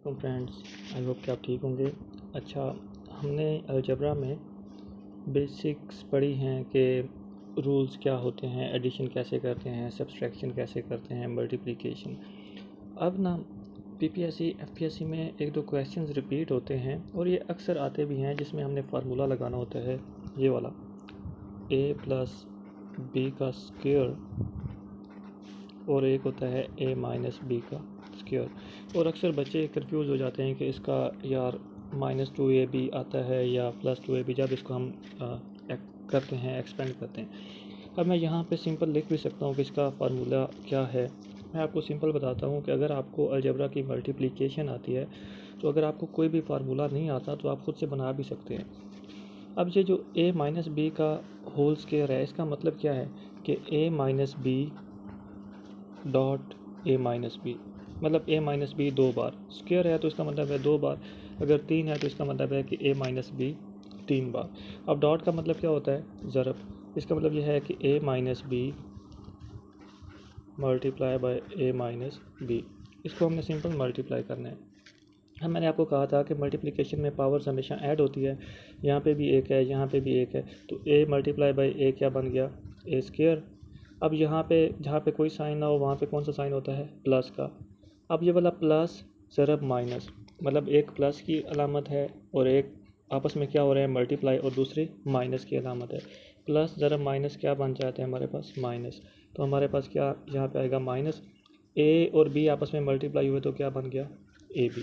वालेकुम friends, I hope कि आप ठीक होंगे। अच्छा, हमने अलजबरा में बेसिक्स पढ़ी हैं कि रूल्स क्या होते हैं, एडिशन कैसे करते हैं, सब्सट्रैक्शन कैसे करते हैं, मल्टीप्लिकेशन। अब ना पीपीएससी एफपीएससी में एक दो क्वेश्चंस रिपीट होते हैं और ये अक्सर आते भी हैं जिसमें हमने फार्मूला लगाना होता है, ये वाला a प्लस बी का स्क्वायर और एक होता है a माइनस बी का स्क्वायर। और अक्सर बच्चे कंफ्यूज हो जाते हैं कि इसका यार -2ab आता है या +2ab जब इसको हम करते हैं, एक्सपेंड करते हैं। अब मैं यहाँ पे सिंपल लिख भी सकता हूँ कि इसका फार्मूला क्या है। मैं आपको सिंपल बताता हूँ कि अगर आपको अलजेब्रा की मल्टीप्लिकेशन आती है तो अगर आपको कोई भी फार्मूला नहीं आता तो आप खुद से बना भी सकते हैं। अब ये जो a माइनस बी का होल स्क्वायर है, इसका मतलब क्या है कि a minus B dot a minus B, मतलब a माइनस बी 2 बार स्क्वायर है तो इसका मतलब है 2 बार, अगर 3 है तो इसका मतलब है कि a माइनस बी 3 बार। अब डॉट का मतलब क्या होता है, ज़रब। इसका मतलब यह है कि a minus B multiply by a minus B, इसको हमने सिंपल मल्टीप्लाई करना है। हम मैंने आपको कहा था कि मल्टीप्लिकेशन में पावर्स हमेशा ऐड होती है, यहाँ पे भी एक है, यहाँ पे भी एक है, तो a मल्टीप्लाई बाय a क्या बन गया, a स्क्वायर। अब यहाँ पे जहाँ पे कोई साइन ना हो वहाँ पे कौन सा साइन होता है, प्लस का। अब ये वाला प्लस ज़रब माइनस, मतलब एक प्लस की अलामत है और एक आपस में क्या हो रहा है, मल्टीप्लाई, और दूसरी माइनस की अलामत है। प्लस ज़रब माइनस क्या बन जाते हैं हमारे पास, माइनस। तो हमारे पास क्या यहाँ पे आएगा, माइनस। a और b आपस में मल्टीप्लाई हुए तो क्या बन गया, ab।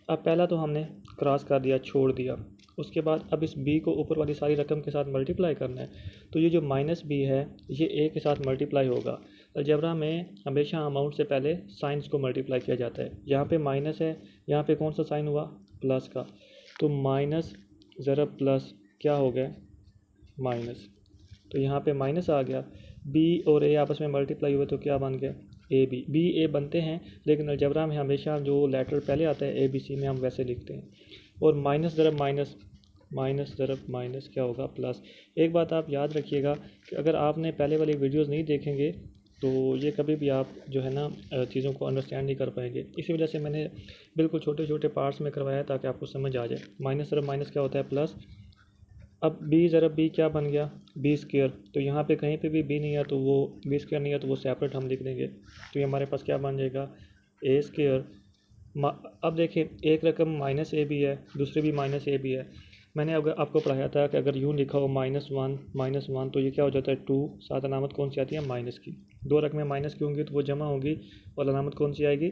अब पहला तो हमने क्रॉस कर दिया, छोड़ दिया। उसके बाद अब इस b को ऊपर वाली सारी रकम के साथ मल्टीप्लाई करना है, तो ये जो माइनस b है ये a के साथ मल्टीप्लाई होगा। अलजेब्रा में हमेशा अमाउंट से पहले साइंस को मल्टीप्लाई किया जाता है। यहाँ पे माइनस है, यहाँ पे कौन सा साइन हुआ, प्लस का, तो माइनस ज़रब प्लस क्या हो गया, माइनस। तो यहाँ पे माइनस आ गया। b और a आपस में मल्टीप्लाई हुए तो क्या बन गया, ए बी। बी ए बनते हैं लेकिन अलजबरा में हमेशा जो लेटर पहले आता है ए बी सी में हम वैसे लिखते हैं। और माइनस ज़रब माइनस, माइनस ज़रब माइनस क्या होगा, प्लस। एक बात आप याद रखिएगा कि अगर आपने पहले वाली वीडियोस नहीं देखेंगे तो ये कभी भी आप जो है ना चीज़ों को अंडरस्टैंड नहीं कर पाएंगे। इसी वजह से मैंने बिल्कुल छोटे छोटे पार्ट्स में करवाया ताकि आपको समझ आ जाए। माइनस ज़रब माइनस क्या होता है, प्लस। अब b ज़रब b क्या बन गया, b स्क्वायर। तो यहाँ पे कहीं पे भी b नहीं है तो वो b स्क्वायर नहीं है तो वो सेपरेट हम लिख देंगे, तो ये हमारे पास क्या बन जाएगा, a स्क्वायर। अब देखिए एक रकम माइनस ए भी है, दूसरी भी माइनस ए भी है। मैंने अगर आपको पढ़ाया था कि अगर यूँ लिखा हो -1 तो ये क्या हो जाता है 2, साथ अलामत कौन सी आती है, माइनस की। दो रकमें माइनस की होंगी तो वो जमा होंगी और अलामत कौन सी आएगी,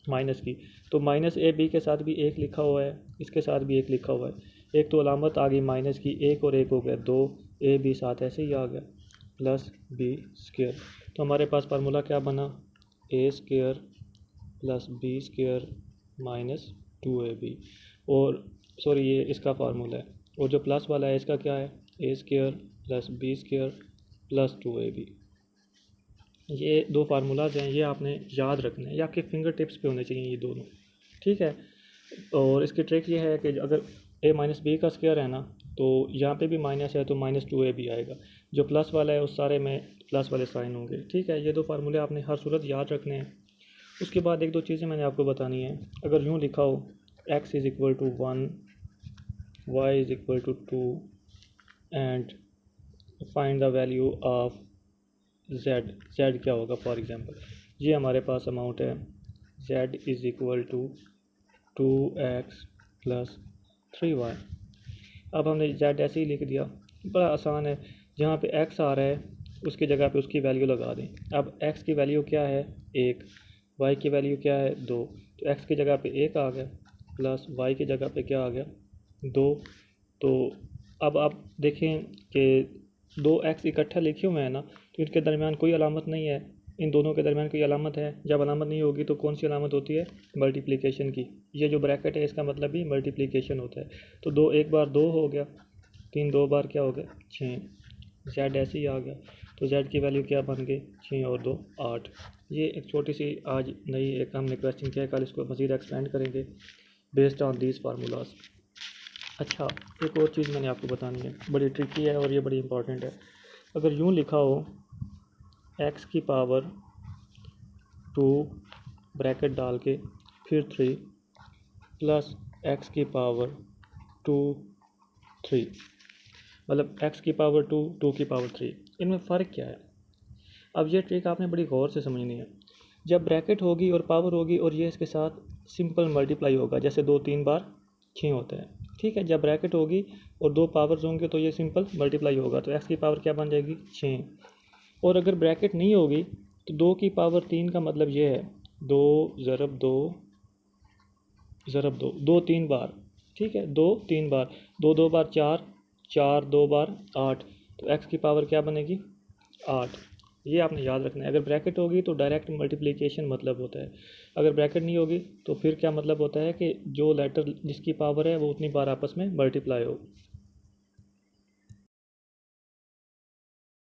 माइनस की। तो माइनस ए बी के साथ भी एक लिखा हुआ है, इसके साथ भी एक लिखा हुआ है। एक तो अलामत आ गई माइनस की, एक और एक हो गया 2, ए बी साथ ऐसे ही आ गया, प्लस बी स्क्वायर। तो हमारे पास फार्मूला क्या बना, A square plus B square minus 2ab। और सॉरी ये इसका फार्मूला है, और जो प्लस वाला है इसका क्या है, A square plus B square plus 2ab। ये दो फार्मूलाज हैं, ये आपने याद रखने हैं, ये आपके फिंगर टिप्स पे होने चाहिए ये दोनों, ठीक है। और इसकी ट्रिक ये है कि अगर a माइनस बी का स्क्वायर है ना तो यहाँ पे भी माइनस है तो -2ab आएगा। जो प्लस वाला है उस सारे में प्लस वाले साइन होंगे, ठीक है। ये दो फार्मूले आपने हर सूरत याद रखने हैं। उसके बाद एक दो चीज़ें मैंने आपको बतानी है। अगर यूँ लिखा हो x is equal to 1, y is equal to 2 and find the value of z क्या होगा, फॉर एग्जांपल ये हमारे पास अमाउंट है z is equal to 2x plus 3y। अब हमने z ऐसे ही लिख दिया, बड़ा आसान है। जहाँ पे x आ रहा है उसकी जगह पे उसकी वैल्यू लगा दें। अब x की वैल्यू क्या है, 1, y की वैल्यू क्या है, 2, तो x की जगह पे 1 आ गया प्लस y की जगह पे क्या आ गया, 2। तो अब आप देखें कि 2x इकट्ठा लिखे हुए हैं ना, तो इनके दरमियान कोई अलामत नहीं है, इन दोनों के दरमियान कोई अलामत है। जब अलामत नहीं होगी तो कौन सी अलामत होती है, मल्टीप्लिकेशन की। ये जो ब्रैकेट है इसका मतलब भी मल्टीप्लिकेशन होता है। तो 2 एक बार 2 हो गया, 3 2 बार क्या हो गया, 6, z ऐसे ही आ गया। तो z की वैल्यू क्या बन गई, 6 और 2 8। ये एक छोटी सी आज नई एक हमने क्वेश्चन किया, कल इसको मज़ीद एक्सपेंड करेंगे बेस्ड ऑन दीज फार्मूलाज। अच्छा, एक और चीज़ मैंने आपको बतानी है, बड़ी ट्रिकी है और ये बड़ी इंपॉर्टेंट है। अगर यूँ लिखा हो x की पावर 2 ब्रैकेट डाल के फिर 3 प्लस एक्स की पावर 2 3, मतलब x की पावर 2 2 की पावर 3। इनमें फ़र्क क्या है? अब ये ट्रिक आपने बड़ी गौर से समझनी है। जब ब्रैकेट होगी और पावर होगी और ये इसके साथ सिंपल मल्टीप्लाई होगा, जैसे 2 3 बार 6 होते हैं, ठीक है। जब ब्रैकेट होगी और 2 पावर्स होंगे तो ये सिंपल मल्टीप्लाई होगा, तो x की पावर क्या बन जाएगी 6। और अगर ब्रैकेट नहीं होगी तो 2 की पावर 3 का मतलब ये है 2 ज़रब 2 ज़रब 2, 2 3 बार, ठीक है, 2 3 बार, 2 2 बार 4, 4 2 बार 8, तो x की पावर क्या बनेगी 8। ये आपने याद रखना है। अगर ब्रैकेट होगी तो डायरेक्ट मल्टीप्लिकेशन मतलब होता है, अगर ब्रैकेट नहीं होगी तो फिर क्या मतलब होता है कि जो लेटर जिसकी पावर है वो उतनी बार आपस में मल्टीप्लाई हो।